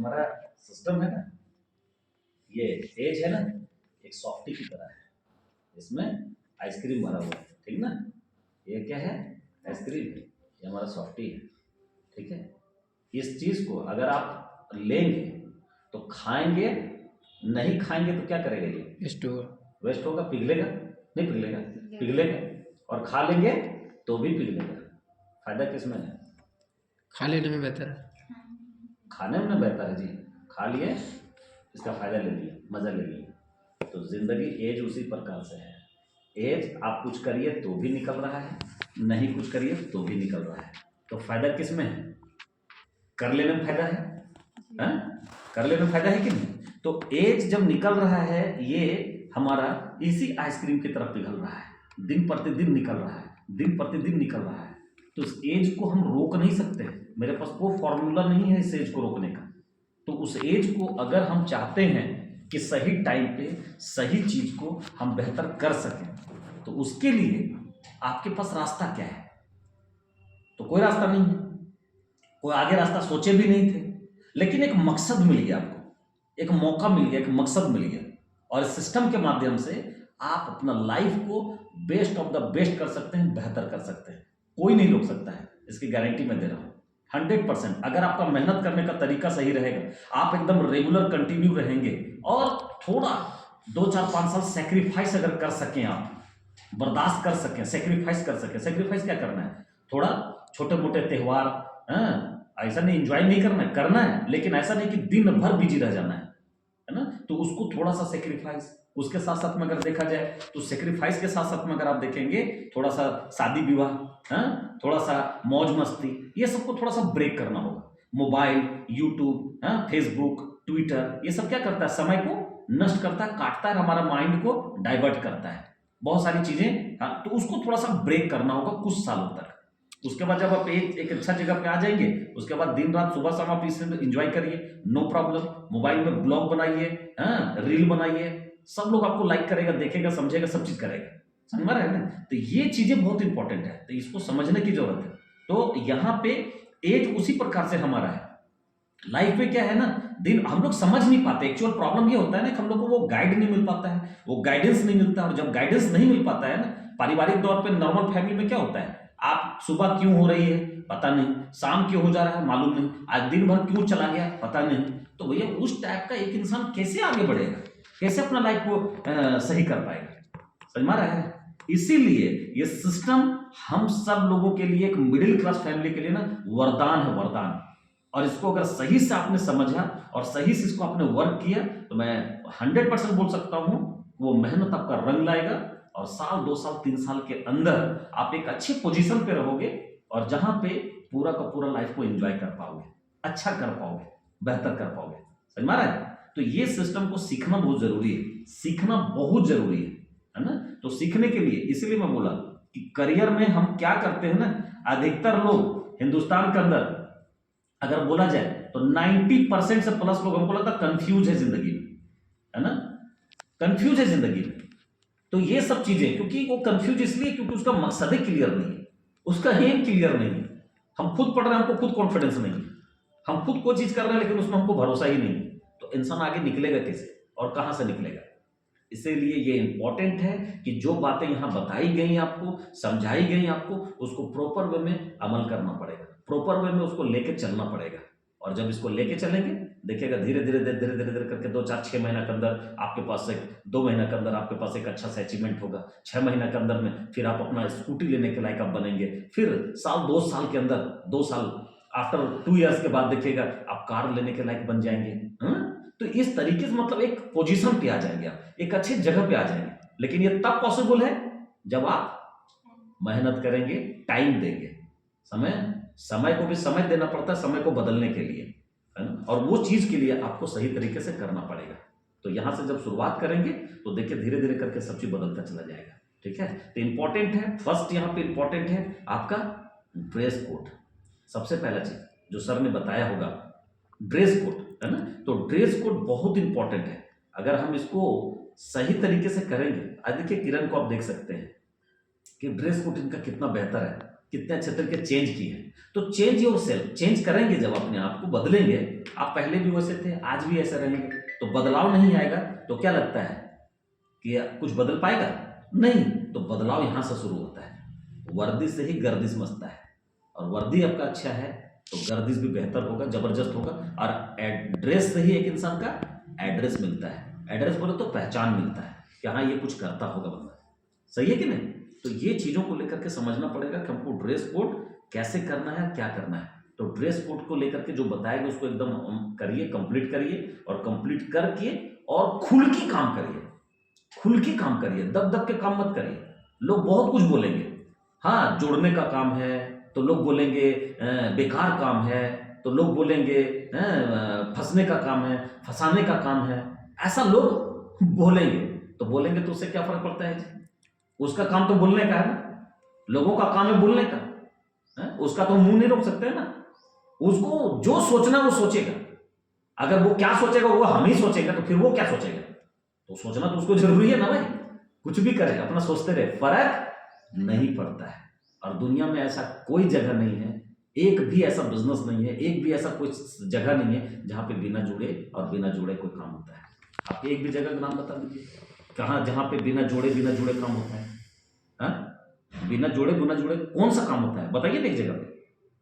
हमारा सिस्टम है ना, ये एज है ना, एक सॉफ्टी की तरह है। इसमें आइसक्रीम भरा हुआ है, ठीक ना। ये क्या है? आइसक्रीम है। ये हमारा सॉफ्टी है, ठीक है। इस चीज को अगर आप लेंगे तो खाएंगे, नहीं खाएंगे तो क्या करेगा? ये वेस्ट होगा, पिघलेगा नहीं? पिघलेगा, पिघलेगा। और खा लेंगे तो भी पिघलेगा। फायदा किसमें है? खा लेने में बेहतर है। खाने में बेहतर है जी। खा लिए, इसका फायदा ले लिए, मजा ले लिए। तो जिंदगी एज उसी प्रकार से है। एज आप कुछ करिए तो भी निकल रहा है, नहीं कुछ करिए तो भी निकल रहा है। तो फायदा किस में है? कर लेने में फायदा है, हाँ? कर लेने में फायदा है कि नहीं? तो एज जब निकल रहा है, ये हमारा इसी आइसक्रीम की तरफ पिघल रहा है, दिन प्रतिदिन निकल रहा है, दिन प्रतिदिन निकल रहा है। तो इस एज को हम रोक नहीं सकते, मेरे पास वो फॉर्मूला नहीं है इस एज को रोकने का। तो उस एज को अगर हम चाहते हैं कि सही टाइम पे सही चीज को हम बेहतर कर सकें, तो उसके लिए आपके पास रास्ता क्या है? तो कोई रास्ता नहीं है, कोई आगे रास्ता सोचे भी नहीं थे, लेकिन एक मकसद मिल गया आपको, एक मौका मिल गया, एक मकसद मिल गया। और इस सिस्टम के माध्यम से आप अपना लाइफ को बेस्ट ऑफ द बेस्ट कर सकते हैं, बेहतर कर सकते हैं। कोई नहीं रोक सकता है, इसकी गारंटी मैं दे रहा हूं 100%। अगर आपका मेहनत करने का तरीका सही रहेगा, आप एकदम रेगुलर कंटिन्यू रहेंगे, और थोड़ा 2 4 5 साल सेक्रीफाइस अगर कर सकें, आप बर्दाश्त कर सकें, सेक्रीफाइस कर सकें। सेक्रीफाइस क्या करना है? थोड़ा छोटे मोटे त्यौहार, ऐसा नहीं एंजॉय नहीं करना है, करना है, लेकिन ऐसा नहीं कि दिन भर बिजी रह जाना है ना। तो उसको थोड़ा सा सेक्रीफाइस, उसके साथ साथ में अगर देखा जाए तो सेक्रीफाइस के साथ साथ में अगर आप देखेंगे, थोड़ा सा शादी विवाह, थोड़ा सा मौज मस्ती, ये सबको थोड़ा सा ब्रेक करना होगा। मोबाइल, यूट्यूब, फेसबुक, ट्विटर, ये सब क्या करता है? समय को नष्ट करता है, काटता है, हमारा माइंड को डाइवर्ट करता है, बहुत सारी चीजें। तो उसको थोड़ा सा ब्रेक करना होगा कुछ सालों तक। उसके बाद जब आप एक अच्छा जगह पे आ जाएंगे, उसके बाद दिन रात सुबह शाम आप इसे एंजॉय करिए, नो प्रॉब्लम। मोबाइल में ब्लॉग बनाइए, रील बनाइए, सब लोग आपको लाइक करेगा, देखेगा, समझेगा, सब चीज करेगा। समझ में रहा है ना? तो ये चीजें बहुत इंपॉर्टेंट है, तो इसको समझने की जरूरत है। तो यहाँ पे एज उसी प्रकार से हमारा है। लाइफ में क्या है ना, दिन हम लोग समझ नहीं पाते। एक्चुअल प्रॉब्लम ये होता है ना कि हम लोग को वो गाइड नहीं मिल पाता है, वो गाइडेंस नहीं मिलता। और जब गाइडेंस नहीं मिल पाता है ना, पारिवारिक तौर पे नॉर्मल फैमिली में क्या होता है, आप सुबह क्यों हो रही है पता नहीं, शाम क्यों हो जा रहा है मालूम नहीं, आज दिन भर क्यों चला गया पता नहीं। तो भैया उस टाइप का एक इंसान कैसे आगे बढ़ेगा, कैसे अपना लाइफ को सही कर पाएगा? समझ में आ रहा है? इसीलिए ये सिस्टम हम सब लोगों के लिए, एक मिडिल क्लास फैमिली के लिए ना, वरदान है, वरदान। और इसको अगर सही से आपने समझा और सही से इसको आपने वर्क किया, तो मैं 100% बोल सकता हूं वो मेहनत आपका रंग लाएगा, और साल 2 साल 3 साल के अंदर आप एक अच्छी पोजीशन पे रहोगे, और जहां पे पूरा का पूरा लाइफ को एंजॉय कर पाओगे, अच्छा कर पाओगे, बेहतर कर पाओगे। समझ में आ रहा है? तो ये सिस्टम को सीखना बहुत जरूरी है, सीखना बहुत जरूरी है ना। तो सीखने के लिए इसलिए मैं बोला कि करियर में हम क्या करते हैं ना, अधिकतर लोग हिंदुस्तान के अंदर अगर बोला जाए तो 90% से प्लस लोग, हमको लगता है, कंफ्यूज है जिंदगी में, है ना, कंफ्यूज है जिंदगी में। तो ये सब चीजें, क्योंकि वो कंफ्यूज इसलिए क्योंकि उसका मकसद ही क्लियर नहीं है, उसका एम क्लियर नहीं है। हम खुद पढ़ रहे हैं, हमको खुद कॉन्फिडेंस नहीं है, हम खुद कोई चीज कर रहे हैं लेकिन उसमें हमको भरोसा ही नहीं है, तो इंसान आगे निकलेगा कैसे और कहां से निकलेगा? इसीलिए ये इंपॉर्टेंट है कि जो बातें यहां बताई गई आपको, समझाई गई आपको, उसको प्रॉपर वे में अमल करना पड़ेगा, प्रॉपर वे में उसको लेके चलना पड़ेगा। और जब इसको लेके चलेंगे, देखिएगा धीरे धीरे धीरे धीरे धीरे धीरे करके 2 4 6 महीना के अंदर आपके पास एक, 2 महीना के अंदर आपके पास एक अच्छा सा अचीवमेंट होगा। 6 महीना के अंदर में फिर आप अपना स्कूटी लेने के लायक आप बनेंगे। फिर साल 2 साल के अंदर, 2 साल आफ्टर 2 इयर्स के बाद देखिएगा आप कार लेने के लायक बन जाएंगे। तो इस तरीके से मतलब एक पोजीशन पे आ जाएंगे आप, एक अच्छी जगह पे आ जाएंगे। लेकिन ये तब पॉसिबल है जब आप मेहनत करेंगे, टाइम देंगे। समय को भी समय देना पड़ता है, समय को बदलने के लिए, है ना। और वो चीज के लिए आपको सही तरीके से करना पड़ेगा। तो यहां से जब शुरुआत करेंगे तो देखिए धीरे धीरे करके सब चीज बदलता चला जाएगा। ठीक है, तो इंपॉर्टेंट है, फर्स्ट यहां पे इंपॉर्टेंट है आपका ड्रेस कोड। सबसे पहला चीज जो सर ने बताया होगा, ड्रेस कोड, है ना। तो ड्रेस कोड बहुत इंपॉर्टेंट है। अगर हम इसको सही तरीके से करेंगे, आज देखिए किरण को आप देख सकते हैं कि ड्रेस कोड इनका कितना बेहतर है, कितने अच्छे तरीके चेंज किए हैं। तो चेंज योर सेल्फ, चेंज करेंगे जब अपने आप को बदलेंगे। आप पहले भी वैसे थे, आज भी ऐसे रहेंगे, तो बदलाव नहीं आएगा तो क्या लगता है कि कुछ बदल पाएगा? नहीं। तो बदलाव यहां से शुरू होता है। वर्दी से ही गर्दिश मचता है, और वर्दी आपका अच्छा है तो गर्दिश भी बेहतर होगा, जबरदस्त होगा। और एड्रेस से ही एक इंसान का एड्रेस मिलता है। एड्रेस बोले तो पहचान मिलता है कि हाँ ये कुछ करता होगा बंदा। सही है कि नहीं? तो ये चीजों को लेकर के समझना पड़ेगा कि हमको ड्रेस कोड कैसे करना है, क्या करना है। तो ड्रेस कोड को लेकर के जो बताएगा उसको एकदम करिए, कंप्लीट करिए, और कंप्लीट करके और खुल के काम करिए। खुल के काम करिए, दब दब के काम मत करिए। लोग बहुत कुछ बोलेंगे, हाँ जोड़ने का काम है तो लोग बोलेंगे बेकार काम है, तो लोग बोलेंगे फंसने का काम है, फंसाने का काम है, ऐसा लोग बोलेंगे। तो बोलेंगे तो उससे क्या फर्क पड़ता है जी? उसका काम तो बोलने का है ना, लोगों का काम है बोलने का है? उसका तो मुंह नहीं रोक सकते ना। उसको जो सोचना वो सोचेगा। अगर वो क्या सोचेगा वो हम ही सोचेगा, तो फिर वो क्या सोचेगा? तो सोचना तो उसको जरूरी है ना भाई। कुछ भी करे अपना सोचते रहे, फर्क नहीं पड़ता है। और दुनिया में ऐसा कोई जगह नहीं है, एक भी ऐसा बिजनेस नहीं है, एक भी ऐसा कोई जगह नहीं है जहां पे बिना जुड़े और बिना जुड़े कोई काम होता है। आप एक भी जगह का नाम बता दीजिए कहाँ जहां पे बिना जुड़े काम होता है? हाँ, बिना जुड़े कौन सा काम होता है बताइए ना एक जगह पे।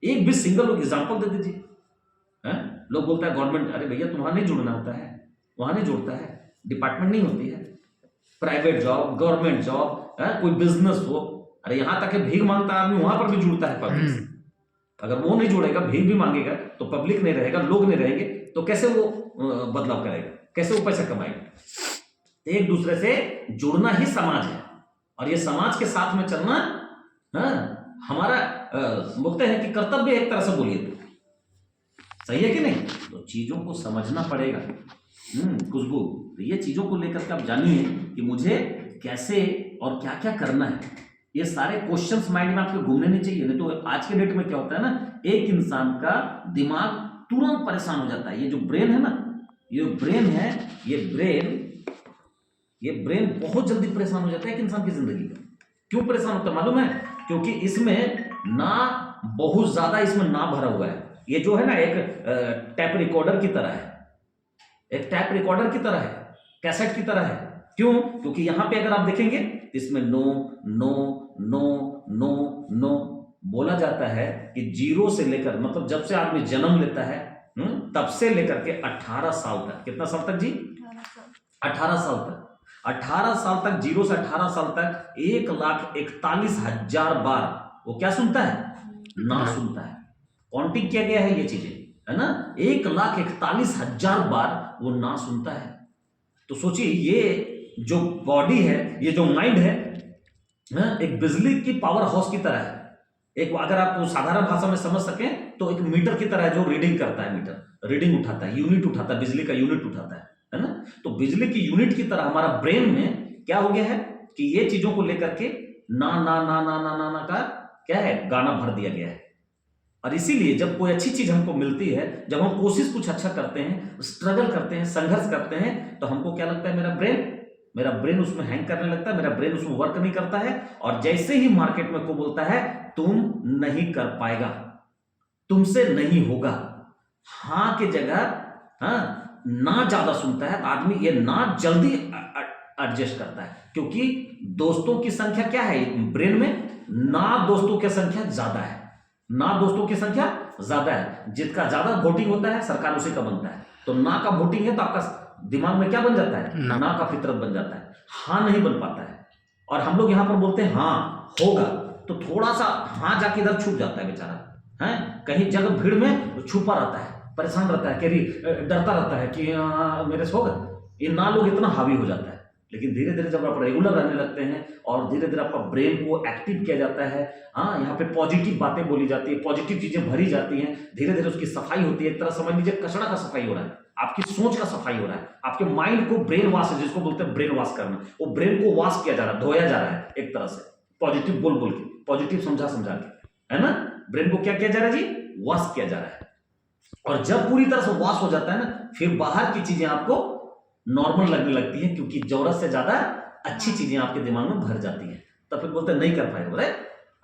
एक भी सिंगल एग्जांपल दे दीजिए। हाँ, लोग बोलता है गवर्नमेंट, अरे भैया तुम्हारा नहीं जुड़ना होता है, वहां नहीं जुड़ता है, डिपार्टमेंट नहीं होती है। प्राइवेट जॉब, गवर्नमेंट जॉब, कोई बिजनेस हो, अरे यहां तक भीख मांगता आदमी वहां पर भी जुड़ता है पब्लिक से। अगर वो नहीं जुड़ेगा, भीख भी मांगेगा, तो पब्लिक नहीं रहेगा, लोग नहीं रहेंगे, तो कैसे वो बदलाव करेगा, कैसे वो पैसा कमाएगा? एक दूसरे से जुड़ना ही समाज है, और ये समाज के साथ में चलना हमारा बोलते हैं कि कर्तव्य एक तरह से बोलिए तो। सही है कि नहीं? तो चीजों को समझना पड़ेगा। खुशबू, तो ये चीजों को लेकर के आप जानिए कि मुझे कैसे और क्या क्या करना है। ये सारे क्वेश्चंस माइंड में आपके घूमने नहीं चाहिए। नहीं तो आज के डेट में क्या होता है ना, एक इंसान का दिमाग तुरंत परेशान हो जाता है। ये जो ब्रेन है ना, ये ब्रेन है, ये ब्रेन बहुत जल्दी परेशान हो जाता है एक इंसान की जिंदगी में। क्यों परेशान होता है मालूम है? क्योंकि इसमें ना बहुत ज्यादा इसमें ना भरा हुआ है। ये जो है ना एक टैप रिकॉर्डर की तरह है, एक टैप रिकॉर्डर की तरह है, कैसेट की तरह है। क्यों? क्योंकि यहां पे अगर आप देखेंगे इसमें no no no no no बोला जाता है कि 0 से लेकर, मतलब जब से आदमी जन्म लेता है तब से लेकर के 18 साल तक। कितना साल तक जी? 18 साल तक। 18 साल तक, 0 से 18 साल तक 1,41,000 बार वो क्या सुनता है? ना सुनता है। काउंटिंग किया गया है ये चीजें, है ना? 1,41,000 बार वो ना सुनता है। तो सोचिए ये जो बॉडी है, ये जो माइंड है, एक बिजली की पावर हाउस की तरह है। एक अगर आप साधारण भाषा में समझ सकें तो एक मीटर की तरह है जो रीडिंग करता है। मीटर रीडिंग उठाता है, यूनिट उठाता है, बिजली का यूनिट उठाता है ना? तो बिजली की यूनिट की तरह हमारा ब्रेन में क्या हो गया है कि ये चीजों को लेकर के ना ना ना ना ना ना ना का क्या है, गाना भर दिया गया है। और इसीलिए जब कोई अच्छी चीज हमको मिलती है, जब हम कोशिश कुछ अच्छा करते हैं, स्ट्रगल करते हैं, संघर्ष करते हैं, तो हमको क्या लगता है, मेरा ब्रेन उसमें हैंग करने लगता है, मेरा ब्रेन उसमें वर्क नहीं करता है। और जैसे ही मार्केट में को बोलता है तुम नहीं कर पाएगा, तुमसे नहीं होगा, हाँ के जगह ना ज्यादा सुनता है आदमी। ये ना जल्दी एडजस्ट करता है, क्योंकि दोस्तों की संख्या क्या है ब्रेन में? ना दोस्तों की संख्या ज्यादा है, ना दोस्तों की संख्या ज्यादा है। जिसका ज्यादा वोटिंग होता है सरकार उसी का बनता है। तो ना का वोटिंग है तो आपका दिमाग में क्या बन जाता है? ना का फितरत बन जाता है, हाँ नहीं बन पाता है। और हम लोग यहां पर बोलते हैं हाँ होगा, तो थोड़ा सा हाँ जाके इधर छुप जाता है बेचारा, है कहीं जगह भीड़ में छुपा रहता है, परेशान रहता है, डरता रहता है कि मेरे से होगा। ये ना लोग इतना हावी हो जाता है। लेकिन धीरे धीरे जब आप रेगुलर रहने लगते हैं और धीरे धीरे आपका ब्रेन को एक्टिव किया जाता है, यहाँ पे पॉजिटिव बातें बोली जाती है, पॉजिटिव चीजें भरी जाती हैं, धीरे धीरे उसकी सफाई होती है। एक तरह समझ लीजिए कचरा का सफाई हो रहा है, आपकी सोच का सफाई हो रहा है, आपके माइंड को ब्रेन वॉश, जिसको बोलते हैं ब्रेन वॉश करना, वो ब्रेन को वॉश किया जा रहा है, धोया जा रहा है एक तरह से, पॉजिटिव बोल बोल के, पॉजिटिव समझा समझा के, है ना? ब्रेन को क्या किया जा रहा है जी? वॉश किया जा रहा है। और जब पूरी तरह से वॉश हो जाता है ना, फिर बाहर की चीजें आपको नॉर्मल लगने लगती है, क्योंकि जरूरत से ज्यादा अच्छी चीजें आपके दिमाग में भर जाती हैं। तब फिर बोलते हैं नहीं कर पाएगा, बोले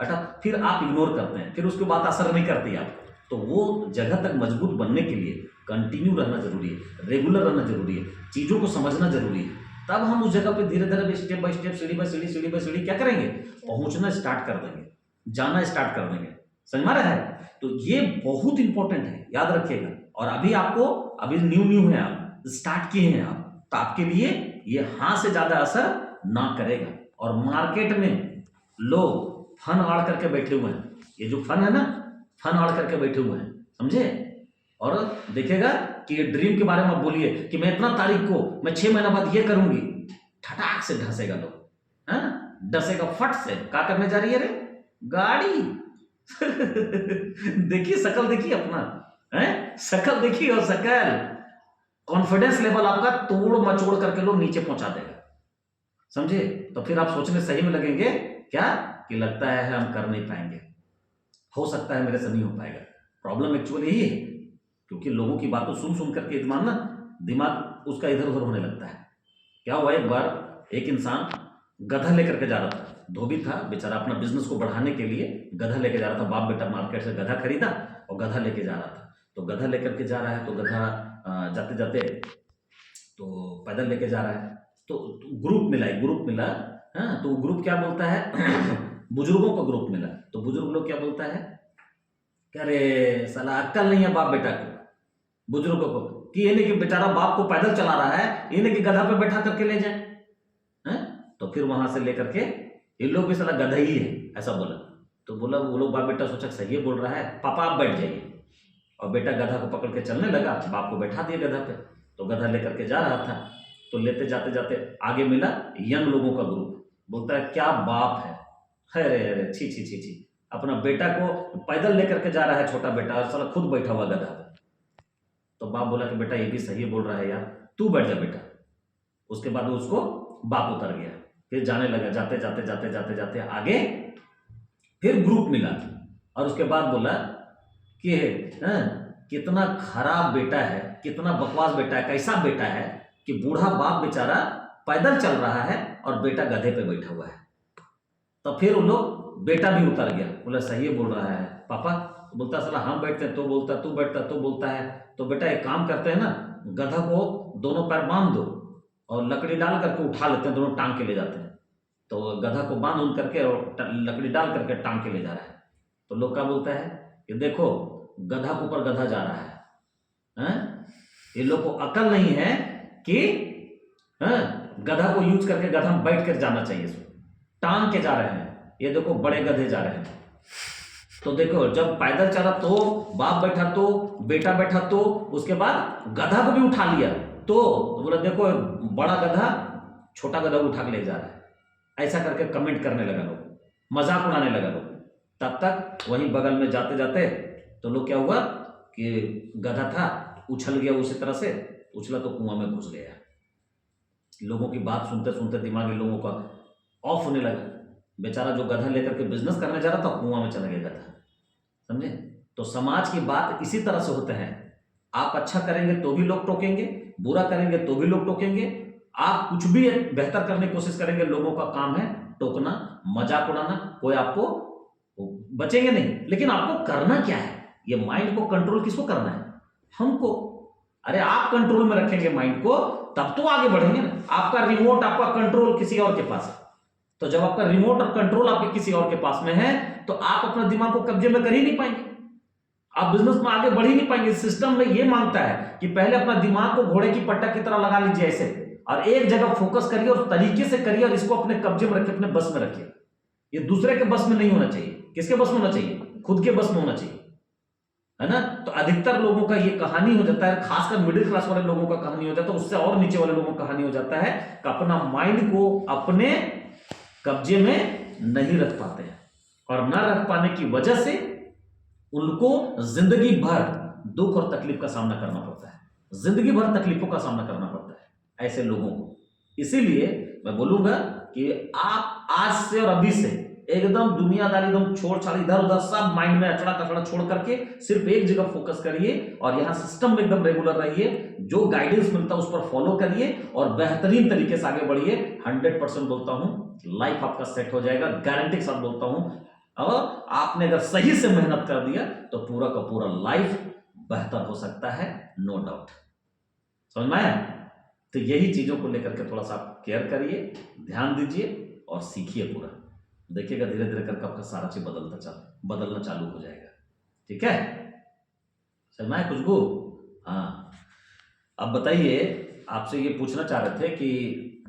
अर्थात फिर आप इग्नोर करते हैं, फिर उसके बाद असर नहीं करती आप। तो वो जगह तक मजबूत बनने के लिए कंटिन्यू रहना जरूरी है, रेगुलर रहना जरूरी है, चीज़ों को समझना जरूरी है। तब हम उस जगह पे धीरे धीरे स्टेप बाय स्टेप, सीढ़ी बाय सीढ़ी, सीढ़ी बाय सीढ़ी क्या करेंगे, पहुंचना स्टार्ट कर देंगे, जाना स्टार्ट कर देंगे। समझ में आ रहा है? तो ये बहुत इंपॉर्टेंट है, याद रखिएगा। और अभी आपको, अभी न्यू है, आप स्टार्ट किए हैं आप, तो आपके लिए ये हाँ से ज्यादा असर ना करेगा। और मार्केट में लोग फन आड़ करके बैठे हुए हैं, ये जो फन है ना, फन आड़ करके बैठे हुए हैं, समझे? और देखिएगा कि ड्रीम के बारे में आप बोलिए कि मैं इतना तारीख को, मैं 6 महीना बाद ये करूंगी, ठटाक से ढसेगा लोग, हाँ डसेगा फट से। क्या करने जा रही है रे गाड़ी? देखिए शकल, देखिए अपना है, शकल देखिए, और शकल कॉन्फिडेंस लेवल आपका तोड़ मचोड़ करके लोग नीचे पहुंचा देगा, समझे? तो फिर आप सोचने सही में लगेंगे क्या कि लगता है हम कर नहीं पाएंगे, हो सकता है मेरे से नहीं हो पाएगा। प्रॉब्लम एक्चुअली यही है, क्योंकि लोगों की बातों सुन सुन करके दिमाग उसका इधर उधर होने लगता है। क्या हुआ, एक बार एक इंसान गधा लेकर के जा रहा था, धोबी था बेचारा, अपना बिजनेस को बढ़ाने के लिए गधा लेके जा रहा था। बाप बेटा मार्केट से गधा खरीदा और गधा लेके जा रहा था। तो गधा लेकर के जा रहा है, तो गधा जाते जाते तो पैदल लेके जा रहा है, तो ग्रुप मिला, एक ग्रुप मिला। हाँ, तो ग्रुप क्या बोलता है बुजुर्गों का ग्रुप मिला। तो बुजुर्ग लोग क्या बोलता है, कह रे साला अक्कल नहीं है बाप बेटा को, बुजुर्गों को, कि ये नहीं कि बेचारा बाप को पैदल चला रहा है, ये नहीं कि गधा पे बैठा करके ले जाए। तो फिर वहां से लेकर के ये लोग भी साला गधा ही है, ऐसा बोला। तो बोला, वो लोग बाप बेटा सोचा सही बोल रहा है, पापा आप बैठ जाइए। और बेटा गधा को पकड़ के चलने लगा, बाप को बैठा दिया गधा पे। तो गधा लेकर के जा रहा था, तो लेते जाते जाते आगे मिला यंग लोगों का ग्रुप, बोलता है क्या बाप है, अरे अरे छी छी छी छी, अपना बेटा को पैदल लेकर के जा रहा है छोटा बेटा, और साला खुद बैठा हुआ गधा पे। तो बाप बोला कि बेटा ये भी सही बोल रहा है यार, तू बैठ जा बेटा। उसके बाद उसको बाप उतर गया, फिर जाने लगा, जाते जाते जाते जाते जाते आगे फिर ग्रुप मिला, और उसके बाद बोला कि कितना खराब बेटा है, कितना बकवास बेटा है, कैसा बेटा है कि बूढ़ा बाप बेचारा पैदल चल रहा है और बेटा गधे पे बैठा हुआ है। तो फिर उन लोग, बेटा भी उतर गया, बोला सही बोल रहा है पापा। तो बोलता साला हम बैठते हैं तो बोलता, तू बैठता तो बोलता है। तो बेटा एक काम करते हैं ना, गधा को दोनों पैर बांध दो और लकड़ी डाल करके उठा लेते हैं, दोनों टांग के ले जाते हैं। तो गधा को बांध उन करके और लकड़ी डाल करके टांग के ले जा रहा है। तो लोग क्या बोलता है कि देखो गधा के ऊपर गधा जा रहा है, ये लोग को अकल नहीं है कि गधा को यूज करके गधा में बैठ कर जाना चाहिए, टांग के जा रहे हैं। ये देखो बड़े गधे जा रहे हैं। तो देखो जब पैदल चला तो बाप बैठा, तो बेटा बैठा, तो उसके बाद गधा को भी उठा लिया। तो बोला देखो बड़ा गधा छोटा गधा उठा के ले जा रहा है। ऐसा करके कमेंट करने लगा लोग, मजाक उड़ाने लगा लोग। तब तक वहीं बगल में जाते जाते तो लोग क्या हुआ कि गधा था उछल गया, उसी तरह से उछला तो कुआं में घुस गया। लोगों की बात सुनते सुनते दिमाग इन लोगों का ऑफ होने लगा। बेचारा जो गधा लेकर के बिजनेस करने जा रहा था कुआं में चला गया गधा, समझे? तो समाज की बात इसी तरह से होते हैं। आप अच्छा करेंगे तो भी लोग टोकेंगे, बुरा करेंगे तो भी लोग टोकेंगे। आप कुछ भी बेहतर करने की कोशिश करेंगे, लोगों का काम है टोकना, मजाक उड़ाना, कोई आपको बचेंगे नहीं। लेकिन आपको करना क्या है, ये माइंड को कंट्रोल किसको करना है? हमको। अरे आप कंट्रोल में रखेंगे माइंड को तब तो आगे बढ़ेंगे ना। आपका रिमोट, आपका कंट्रोल किसी और के पास है। तो जब आपका रिमोट और कंट्रोल आपके किसी और के पास में है तो आप अपना दिमाग को कब्जे में कर ही नहीं पाएंगे, आप बिजनेस में आगे बढ़ ही नहीं पाएंगे। सिस्टम में ये मांगता है कि पहले अपना दिमाग को घोड़े की पट्टा की तरह लगा लीजिए ऐसे, और एक जगह फोकस करिए और तरीके से करिए, और इसको अपने कब्जे में रखिए, अपने बस में रखिए। ये दूसरे के बस में नहीं होना चाहिए। किसके बस में होना चाहिए? खुद के बस में होना चाहिए, है ना? तो अधिकतर लोगों का ये कहानी हो जाता है, खासकर मिडिल क्लास वाले लोगों का कहानी हो जाता है, उससे और नीचे वाले लोगों का कहानी हो जाता है कि अपना माइंड को अपने कब्जे में नहीं रख पाते हैं, और न रख पाने की वजह से उनको जिंदगी भर दुख और तकलीफ का सामना करना पड़ता है, जिंदगी भर तकलीफों का सामना करना पड़ता है ऐसे लोगों को। इसीलिए मैं बोलूंगा कि आप आज से और अभी से एकदम दुनियादारी एकदम छोड़ छाड़, इधर उधर सब माइंड में अचड़ा कचड़ा छोड़ करके सिर्फ एक जगह फोकस करिए, और यहाँ सिस्टम में एकदम रेगुलर रहिए। जो गाइडेंस मिलता है उस पर फॉलो करिए और बेहतरीन तरीके से आगे बढ़िए। 100% बोलता हूं लाइफ आपका सेट हो जाएगा, गारंटी के साथ बोलता हूं। और आपने अगर सही से मेहनत कर दिया तो पूरा का पूरा लाइफ बेहतर हो सकता है, नो डाउट। समझ में आया? तो यही चीजों को लेकर के थोड़ा सा आप केयर करिए, ध्यान दीजिए और सीखिए पूरा। देखिएगा धीरे धीरे करके आपका सारा चीज बदलना चालू हो जाएगा। ठीक है? समझ में आया खुशबू? हाँ, अब बताइए, आपसे ये पूछना चाह रहे थे कि